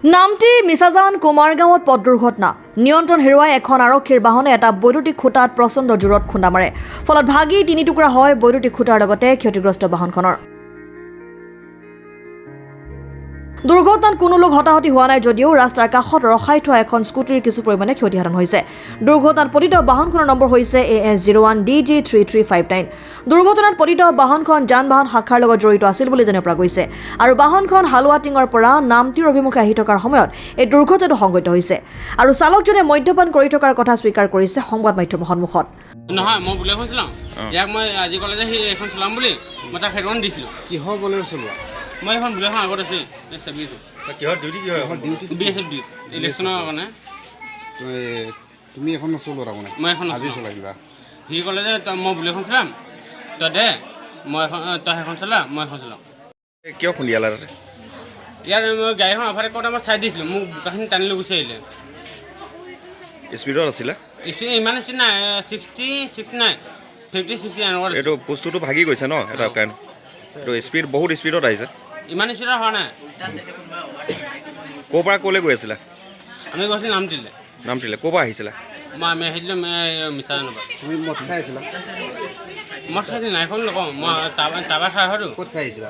নামটি মিছাজান কুমাৰগাঁৱত পথ দুৰ্ঘটনা নিয়ন্ত্ৰণ হেৰুৱাই এখন আৰক্ষীৰ বাহনে এটা বৈদ্যুতিক খুঁটাত প্ৰচণ্ড জোৰত খুন্দা মাৰে ফলত ভাগি তিনি টুকুৰা হয় বৈদ্যুতিক খুঁটাৰ লগতে ক্ষতিগ্ৰস্ত বাহনখনৰ দুৰ্ঘটনাত কোনো লোক হতাহতি হোৱা নাই যদিও ৰাস্তাৰ কাষত ৰখাই থোৱা এখন স্কুটিৰ কিছু পৰিমাণে ক্ষতিসাধন হৈছে দুৰ্ঘটনাত পতিত বাহনখনৰ নম্বৰ হৈছে AS01DG3359 দুৰ্ঘটনাত পতিত বাহনখন যান-বাহন শাখাৰ লগত জড়িত আছিল বুলি জানিব পৰা গৈছে আৰু বাহনখন হালুৱাটিঙৰ পৰা নামটিৰ অভিমুখে আহি থকাৰ সময়ত এই দুৰ্ঘটনাটো সংঘটিত হৈছে আৰু চালকজনে মদ্যপান কৰি থকাৰ কথা স্বীকাৰ কৰিছে সংবাদ মাধ্যমৰ সন্মুখত নহয় মই বুলেট চলাওঁ ইয়াক মই আজি ক'লে যে সি এখন চলাম বুলি মই তাক হেডফোন দিছিলোঁ কিহৰ বুলেট চলোৱা মই এখন বুলেটখন আগত আছে চাবি কিহৰ ডিউটি কিহৰ ডিউটি BSF ডিউটি ইলেকশ্যনৰ কাৰণে তুমি এখন নচলোৱা তাৰমানে মই এখন আজি চলাইছিলা সি ক'লে যে মই বুলেটখন চলাম তই দে মই এখন তই সেইখন চলা মই এখন চলাম কিয় খুন্দিয়ালা তাতে ইয়াৰ মই গাড়ীখন অভাৰটেক কৰোঁতে মই চাই দিছিলোঁ মোক বোকাখিনি টানি লৈ গুচি আহিলে স্পীডত আছিলা ইমান স্পীড নাই 60 69 50 60 এনেকুৱা এইটো বস্তুটো ভাগি গৈছে ন এটা কাৰণ এইটো স্পীড বহুত স্পীডত আহিছে ইমান স্পীডত হোৱা নাই ক'ৰ পৰা ক'লৈ গৈ আছিলা আমি গৈছিলোঁ নামটিলে নামটিলে ক'ৰ পৰা আহিছিলা আমি আহিছিলোঁ মিছাজানৰ পৰা তুমি মদ খাই আছিলা মই খাইছিলোঁ নাই এখন নকওঁ মই টাবা খাই হয়তো ক'ত খাই আহিছিলা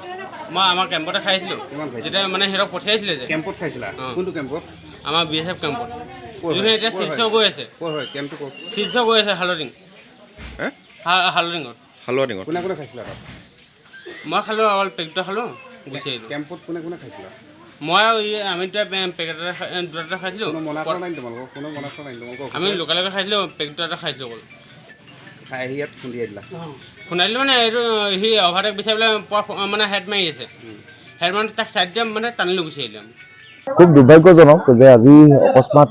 মই আমাৰ কেম্পতে খাইছিলোঁ যেতিয়া মানে সিহঁতক পঠিয়াইছিলে যে কেম্পত খাইছিলা কোনটো কেম্পত আমাৰ BSF কেম্পত যোনে এতিয়া শীৰ্ষ গৈ আছে ক'ত হয় কেম্পটো ক'ত শীৰ্ষ গৈ আছে হালৰিং হালৰিঙত হালুৱাটিঙত কোনে কোনে খাইছিলা তাত মই খালোঁ অকল পেকেটটো খালোঁ গুচি আহিলোঁ কেম্পত কোনে কোনে খাইছিলা মই আৰু আমি পেকেট দুটা খাইছিলোঁ কোনো মনা কৰা নাই তোমালোকৰ কোনো মনা কৰা নাই তোমালোকৰ আমি লোকেলকৈ খাইছিলোঁ পেকেট এটা খাইছিলোঁ অকল খাই আহি ইয়াত খুন্দিয়াই দিলা শুনাইছিলোঁ মানে এইটো সি অভাৰটেক বিচাৰি পেলাই মানে হেড মাৰি আছে হেড মানে তাক চাইড দিয়া মানে টানিলৈ গুচি আহিলোঁ আমি খুব দুৰ্ভাগ্যজনক যে আজি অকস্মাত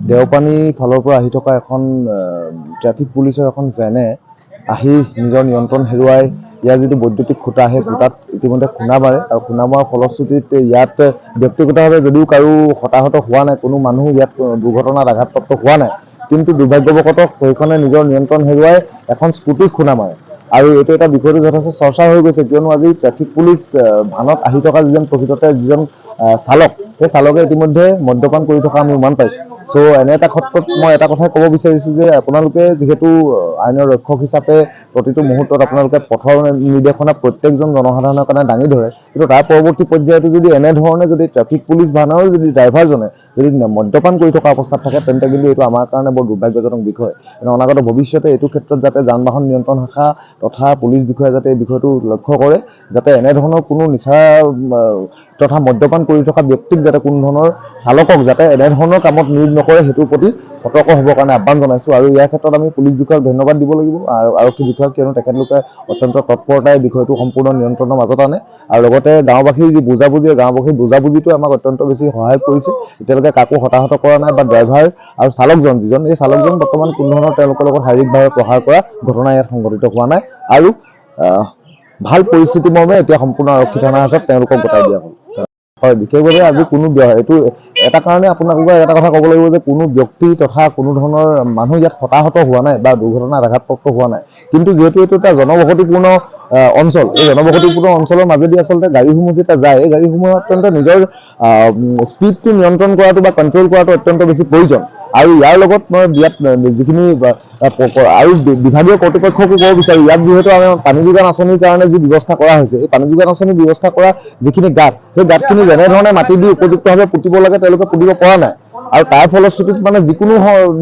দেওপানী ফালৰ পৰা আহি থকা এখন ট্ৰেফিক পুলিচৰ এখন ভেনে আহি নিজৰ নিয়ন্ত্ৰণ হেৰুৱাই ইয়াৰ যিটো বৈদ্যুতিক খুঁটা সেই খুঁটাত ইতিমধ্যে খুন্দা মাৰে আৰু খুন্দা মৰাৰ ফলশ্ৰুতিত ইয়াত ব্যক্তিগতভাৱে যদিও কাৰো হতাহত হোৱা নাই কোনো মানুহ ইয়াত দুৰ্ঘটনাত আঘাতপ্ৰাপ্ত হোৱা নাই কিন্তু দুৰ্ভাগ্যবশতঃ সেইখনে নিজৰ নিয়ন্ত্ৰণ হেৰুৱাই এখন স্কুটিক খুন্দা মাৰে আৰু এইটো এটা বিষয়টো যথেষ্ট চৰ্চা হৈ গৈছে কিয়নো আজি ট্ৰেফিক পুলিচ ভানত আহি থকা প্ৰকৃততে যিজন চালক সেই চালকে ইতিমধ্যে মদ্যপান কৰি থকা আমি উমান পাইছোঁ চ' এনে এটা ক্ষেত্ৰত মই এটা কথাই ক'ব বিচাৰিছোঁ যে আপোনালোকে যিহেতু আইনৰ ৰক্ষক হিচাপে প্ৰতিটো মুহূৰ্তত আপোনালোকে পথৰ নিৰ্দেশনা প্ৰত্যেকজন জনসাধাৰণৰ কাৰণে দাঙি ধৰে কিন্তু তাৰ পৰৱৰ্তী পৰ্যায়তো যদি এনেধৰণে যদি ট্ৰেফিক পুলিচ ভানৰ যদি ড্ৰাইভাৰজনে যদি মদ্যপান কৰি থকা অৱস্থাত থাকে তেন্তে কিন্তু এইটো আমাৰ কাৰণে বৰ দুৰ্ভাগ্যজনক বিষয় কিন্তু অনাগত ভৱিষ্যতে এইটো ক্ষেত্ৰত যাতে যান বাহন নিয়ন্ত্ৰণ শাখা তথা পুলিচ বিষয়াই যাতে এই বিষয়টো লক্ষ্য কৰে যাতে এনেধৰণৰ কোনো নিচা তথা মদ্যপান কৰি থকা ব্যক্তিক যাতে কোনো ধৰণৰ চালকক যাতে এনেধৰণৰ কামত নিয়োগ নকৰে সেইটোৰ প্ৰতি সতৰ্ক হ'বৰ কাৰণে আহ্বান জনাইছোঁ আৰু ইয়াৰ ক্ষেত্ৰত আমি পুলিচ বিষয়াক ধন্যবাদ দিব লাগিব আৰু আৰক্ষী বিষয়াক কিয়নো তেখেতলোকে অত্যন্ত তৎপৰতাই বিষয়টো সম্পূৰ্ণ নিয়ন্ত্ৰণৰ মাজত আনে আৰু লগতে গাঁওবাসীৰ যি গাঁওবাসীৰ বুজাবুজিটোৱে আমাক অত্যন্ত বেছি সহায় কৰিছে এতিয়ালৈকে কাকো হতাহত কৰা নাই বা ড্ৰাইভাৰ আৰু চালকজন যিজন এই চালকজন বৰ্তমান কোনো ধৰণৰ তেওঁলোকৰ লগত শাৰীৰিকভাৱে প্ৰহাৰ কৰা ঘটনা ইয়াত সংঘটিত হোৱা নাই আৰু ভাল পৰিস্থিতি মৰ্মে এতিয়া সম্পূৰ্ণ আৰক্ষী থানাৰ হাতত তেওঁলোকক গতাই দিয়া হ'ল হয় বিশেষভাৱে আজি কোনো এইটো এটা কাৰণে আপোনালোকে এটা কথা ক'ব লাগিব যে কোনো ব্যক্তি তথা কোনো ধৰণৰ মানুহ ইয়াত হতাহত হোৱা নাই বা দুৰ্ঘটনাত আঘাতপ্ৰাপ্ত হোৱা নাই কিন্তু যিহেতু এইটো এটা জনবসতিপূৰ্ণ অঞ্চল এই জনবসতিপূৰ্ণ অঞ্চলৰ মাজেদি আচলতে গাড়ীসমূহ যেতিয়া যায় এই গাড়ীসমূহ অত্যন্ত নিজৰ স্পীডটো নিয়ন্ত্ৰণ কৰাটো বা কণ্ট্ৰল কৰাটো অত্যন্ত বেছি প্ৰয়োজন আৰু ইয়াৰ লগত মই ইয়াত যিখিনি আৰু বিভাগীয় কৰ্তৃপক্ষকো ক'ব বিচাৰোঁ ইয়াত যিহেতু আমাৰ পানী যোগান আঁচনিৰ কাৰণে যি ব্যৱস্থা কৰা হৈছে এই পানী যোগান আঁচনিৰ ব্যৱস্থা কৰা যিখিনি গাঁত সেই গাঁতখিনি যেনেধৰণে মাটি দি উপযুক্তভাৱে পুতিব লাগে তেওঁলোকে পুতিব পৰা নাই আৰু তাৰ ফলশ্ৰুতিত মানে যিকোনো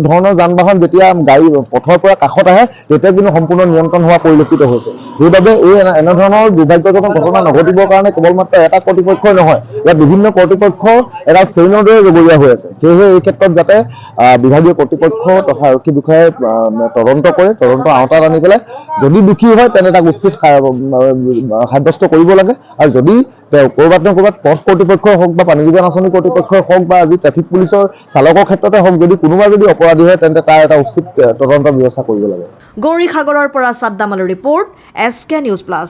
ধৰণৰ যান বাহন যেতিয়া গাড়ী পথৰ পৰা কাষত আহে তেতিয়া কিন্তু সম্পূৰ্ণ নিয়ন্ত্ৰণ হোৱা পৰিলক্ষিত হৈছে সেইবাবে এই এনেধৰণৰ দুৰ্ভাগ্যজনক ঘটনা নঘটিবৰ কাৰণে কেৱল মাত্ৰ এটা কৰ্তৃপক্ষই নহয় ইয়াত বিভিন্ন কৰ্তৃপক্ষ এটা চেইনৰ দৰে জগৰীয়া হৈ আছে সেয়েহে এই ক্ষেত্ৰত যাতে বিভাগীয় কৰ্তৃপক্ষ তথা আৰক্ষী বিষয়াই তদন্ত কৰে তদন্ত আওতাত আনি পেলাই যদি দুখী হয় তেনে তাক উচিত সাব্যস্ত কৰিব লাগে আৰু যদি ক'ৰবাত নহয় ক'ৰবাত পথ কৰ্তৃপক্ষই হওক বা পানী যোগান আঁচনি কৰ্তৃপক্ষই হওক বা আজি ট্ৰেফিক পুলিচৰ চালকৰ ক্ষেত্ৰতে হওক যদি কোনোবা যদি অপৰাধী হয় তেন্তে তাৰ এটা উচিত তদন্ত ব্যৱস্থা কৰিব লাগে গৌৰীসাগৰৰ পৰা সাদ্দাম আলীৰ ৰিপৰ্ট SK নিউজ প্লাছ